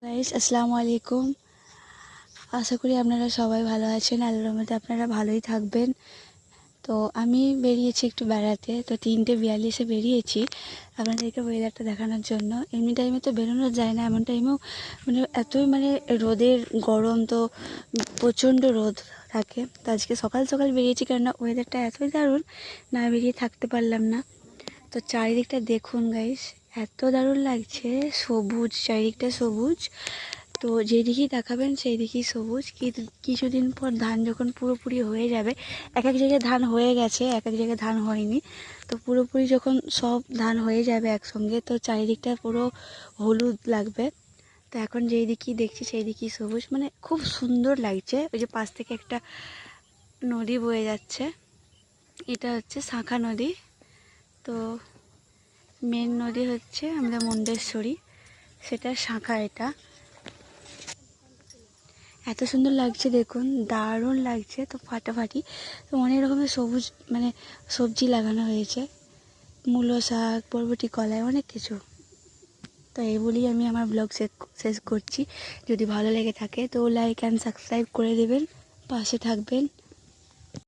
Guys আসসালামু আলাইকুম। আশা করি আপনারা সবাই ভালো আছেন, আল্লাহর রহমতে আপনারা ভালোই থাকবেন। তো আমি বেরিয়েছি একটু বেড়াতে, তো 3:42-এ বেরিয়েছি আপনাদেরকে ওয়েদারটা দেখানোর জন্য। এমনি টাইমে তো বেরোনো যায় না, এমন টাইমেও এতই রোদের গরম, তো প্রচণ্ড রোদ থাকে। তো আজকে সকাল সকাল বেরিয়েছি, কেননা ওয়েদারটা এতই দারুণ, না বেরিয়ে থাকতে পারলাম না। তো চারিদিকটা দেখুন গাইস, এত দারুণ লাগছে, সবুজ, চারিদিকটা সবুজ। তো যেদিকেই তাকাবেন সেই দিকেই সবুজ। কিছুদিন পর ধান যখন পুরোপুরি হয়ে যাবে, এক এক জায়গায় ধান হয়ে গেছে, এক এক জায়গায় ধান হয়নি, তো পুরোপুরি যখন সব ধান হয়ে যাবে একসঙ্গে, তো চারিদিকটা পুরো হলুদ লাগবে। তো এখন যেই দিকেই দেখছি সেই দিকেই সবুজ, খুব সুন্দর লাগছে। ওই যে পাশ থেকে একটা নদী বয়ে যাচ্ছে, এটা হচ্ছে শাখা নদী। তো মেন নদী হচ্ছে আমাদের মন্দেশ্বরী, সেটা শাখা। এটা এত সুন্দর লাগছে, দেখুন দারুণ লাগছে। তো ফাটাফাটি, তো অনেক রকমের সবুজ সবজি লাগানো হয়েছে, মূলো শাক, বরবটি, কলাই, অনেক কিছু। তো এই বলেই আমি আমার ব্লগ শেষ করছি। যদি ভালো লেগে থাকে তো লাইক অ্যান্ড সাবস্ক্রাইব করে দেবেন, পাশে থাকবেন।